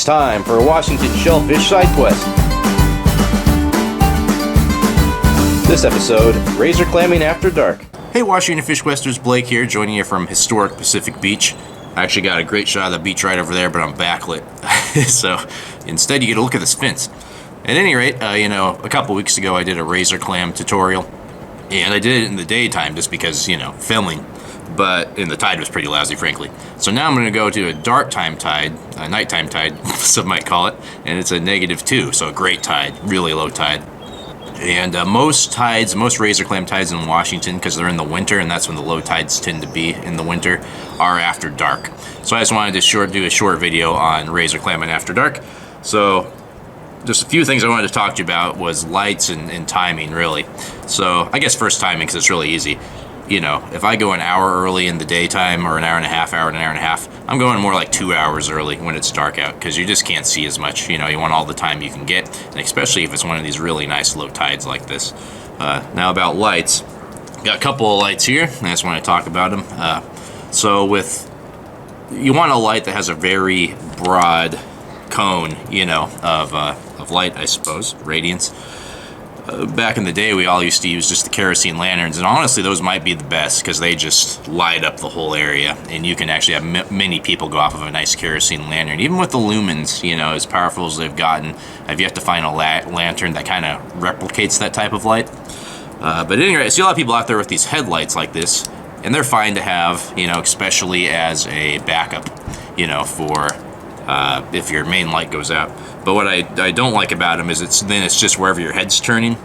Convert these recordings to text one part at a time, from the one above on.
time for a Washington Shellfish side quest. This episode, Razor Clamming After Dark. Hey Washington Fish Questers, Blake here, joining you from historic Pacific Beach. I actually got a great shot of the beach right over there, but I'm backlit. So instead you get a look at this fence. At any rate, a couple weeks ago I did a razor clam tutorial. And I did it in the daytime just because, filming. And the tide was pretty lousy, frankly. So now I'm going to go to a dark time tide, a nighttime tide, some might call it. And it's a -2, so a great tide, really low tide. And most razor clam tides in Washington, because they're in the winter, and that's when the low tides tend to be in the winter, are after dark. So I just wanted to do a short video on razor clamming after dark. So just a few things I wanted to talk to you about was lights and timing, really. So I guess first timing, because it's really easy. If I go an hour early in the daytime, or an hour and a half, I'm going more like 2 hours early when it's dark out, because you just can't see as much. You want all the time you can get, and especially if it's one of these really nice low tides like this. Now about lights, got a couple of lights here, and I just want to talk about them. You want a light that has a very broad cone, of light, I suppose, radiance. Back in the day, we all used to use just the kerosene lanterns, and honestly, those might be the best because they just light up the whole area, and you can actually have many people go off of a nice kerosene lantern. Even with the lumens, as powerful as they've gotten, I've yet to find a lantern that kind of replicates that type of light. But anyway, I see a lot of people out there with these headlights like this, and they're fine to have, especially as a backup, for if your main light goes out. But what I don't like about them is it's just wherever your head's turning.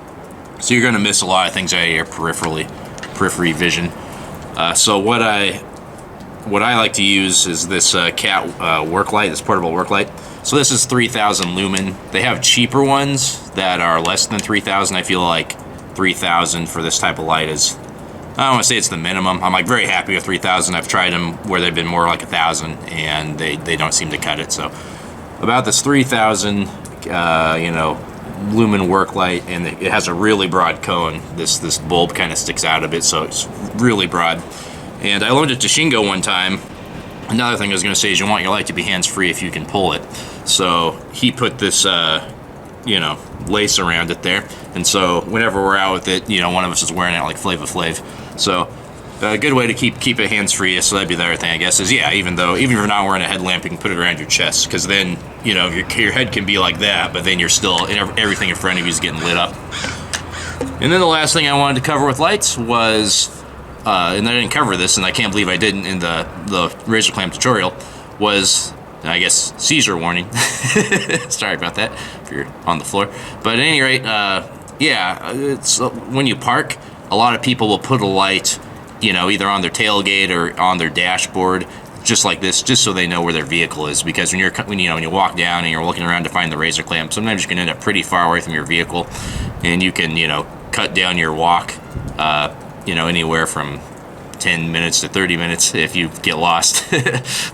So you're going to miss a lot of things out of your periphery vision. So what I like to use is this cat work light, this portable work light. So this is 3,000 lumen. They have cheaper ones that are less than 3,000. I feel like 3,000 for this type of light is, I don't want to say it's the minimum. I'm very happy with 3,000. I've tried them where they've been more like 1,000, and they don't seem to cut it. So about this 3,000, lumen work light, and it has a really broad cone. This bulb kind of sticks out a bit, so it's really broad. And I loaned it to Shingo one time. Another thing I was going to say is you want your light to be hands-free if you can pull it. So he put this, lace around it there. And so whenever we're out with it, one of us is wearing it like Flava Flav. So a good way to keep it hands-free, so that'd be the other thing, I guess, is even if you're not wearing a headlamp, you can put it around your chest, because then, your head can be like that, but then you're still, everything in front of you is getting lit up. And then the last thing I wanted to cover with lights was, and I didn't cover this, and I can't believe I didn't in the razor clam tutorial, was, I guess, seizure warning. Sorry about that, if you're on the floor. But at any rate, it's when you park, a lot of people will put a light, either on their tailgate or on their dashboard, just like this, just so they know where their vehicle is. Because when you walk down and you're looking around to find the razor clam, sometimes you can end up pretty far away from your vehicle, and you can, cut down your walk, anywhere from 10 minutes to 30 minutes if you get lost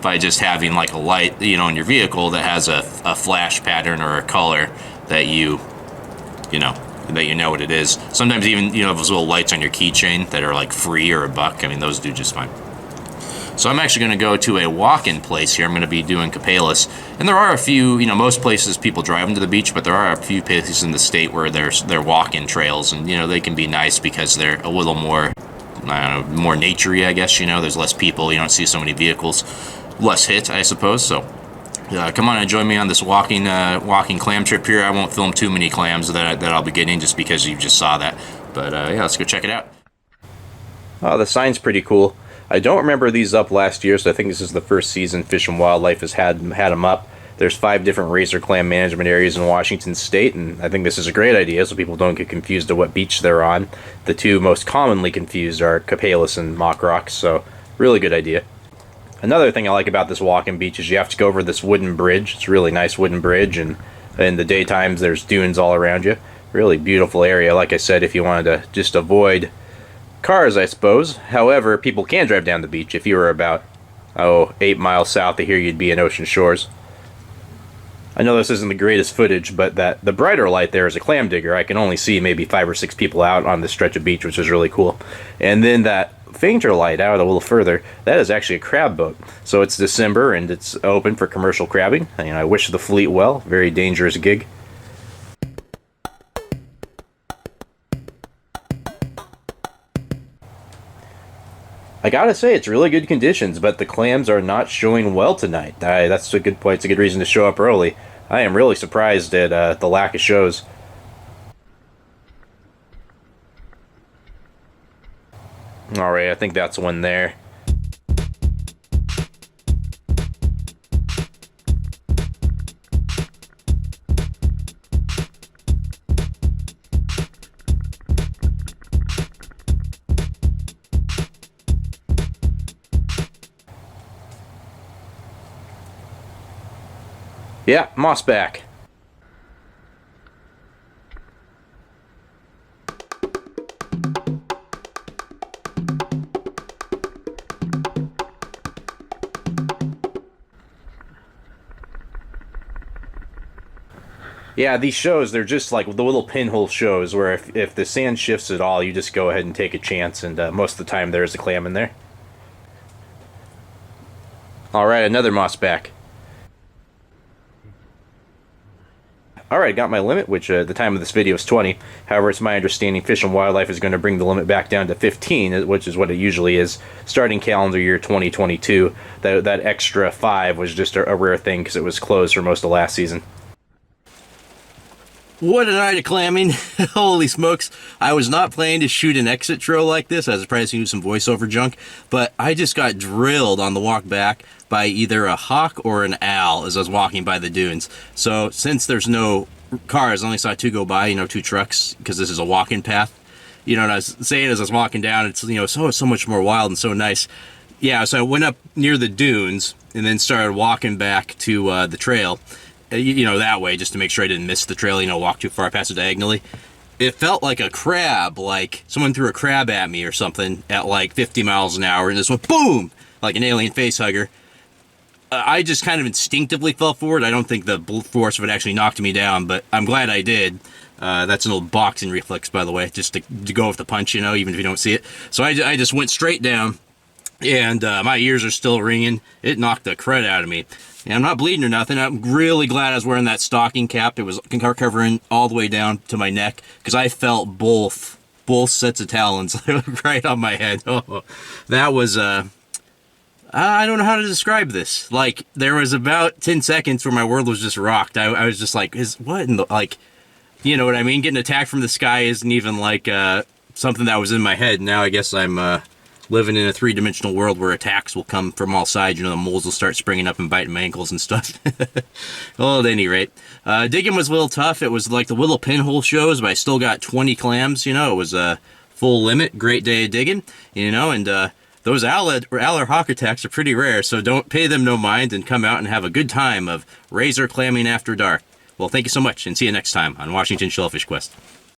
by just having like a light, on your vehicle that has a flash pattern or a color that you know what it is. Sometimes even, those little lights on your keychain that are like free or $1, those do just fine. So I'm actually going to go to a walk-in place here. I'm going to be doing Capelas. And there are a few, most places people drive them to the beach, but there are a few places in the state where they're walk-in trails, and, they can be nice because they're a little more, more naturey, I guess, there's less people, you don't see so many vehicles, less hit, I suppose, so. Come on and join me on this walking clam trip here. I won't film too many clams that I'll be getting, just because you just saw that. But let's go check it out. Oh, the sign's pretty cool. I don't remember these up last year, so I think this is the first season Fish and Wildlife has had them up. There's 5 different razor clam management areas in Washington State, and I think this is a great idea so people don't get confused to what beach they're on. The 2 most commonly confused are Capelas and Mock Rocks, so really good idea. Another thing I like about this walking beach is you have to go over this wooden bridge. It's a really nice wooden bridge, and in the daytimes there's dunes all around you. Really beautiful area, like I said, if you wanted to just avoid cars, I suppose. However, people can drive down the beach. If you were about, 8 miles south of here, you'd be in Ocean Shores. I know this isn't the greatest footage, but the brighter light there is a clam digger. I can only see maybe 5 or 6 people out on this stretch of beach, which is really cool. And then that fainter light out a little further, that is actually a crab boat. So it's December and it's open for commercial crabbing. And I wish the fleet well. Very dangerous gig. I gotta say, it's really good conditions, but the clams are not showing well tonight. That's a good point. It's a good reason to show up early. I am really surprised at the lack of shows. Alright, I think that's one there. Yeah, mossback. Yeah, these shows, they're just like the little pinhole shows where if the sand shifts at all, you just go ahead and take a chance, and most of the time there's a clam in there. Alright, another mossback. Alright, got my limit, which at the time of this video is 20. However, it's my understanding Fish and Wildlife is going to bring the limit back down to 15, which is what it usually is, starting calendar year 2022. That extra 5 was just a rare thing because it was closed for most of last season. What a night of clamming. Holy smokes. I was not planning to shoot an exit trail like this. I was probably going to do some voiceover junk, but I just got drilled on the walk back by either a hawk or an owl as I was walking by the dunes. So since there's no cars, I only saw 2 go by, 2 trucks, because this is a walking path. And I was saying as I was walking down, it's, so much more wild and so nice. Yeah, so I went up near the dunes and then started walking back to the trail. That way, just to make sure I didn't miss the trail, walk too far past it diagonally. It felt like a crab, like someone threw a crab at me or something at like 50 miles an hour, and just went boom, like an alien face hugger. I just kind of instinctively fell forward. I don't think the force would actually knock me down, but I'm glad I did. That's an old boxing reflex, by the way, just to go with the punch, even if you don't see it. So I just went straight down, and my ears are still ringing. It knocked the crud out of me. And I'm not bleeding or nothing. I'm really glad I was wearing that stocking cap. It was covering all the way down to my neck, because I felt both sets of talons right on my head. Oh, that was, I don't know how to describe this. Like, there was about 10 seconds where my world was just rocked. I was just like, what in the, like, you know what I mean? Getting attacked from the sky isn't even like something that was in my head. Now I guess I'm living in a 3-dimensional world where attacks will come from all sides. The moles will start springing up and biting my ankles and stuff. Well, at any rate, digging was a little tough. It was like the little pinhole shows, but I still got 20 clams. It was a full limit. Great day of digging, and those owl or hawk attacks are pretty rare, so don't pay them no mind and come out and have a good time of razor clamming after dark. Well, thank you so much, and see you next time on Washington Shellfish Quest.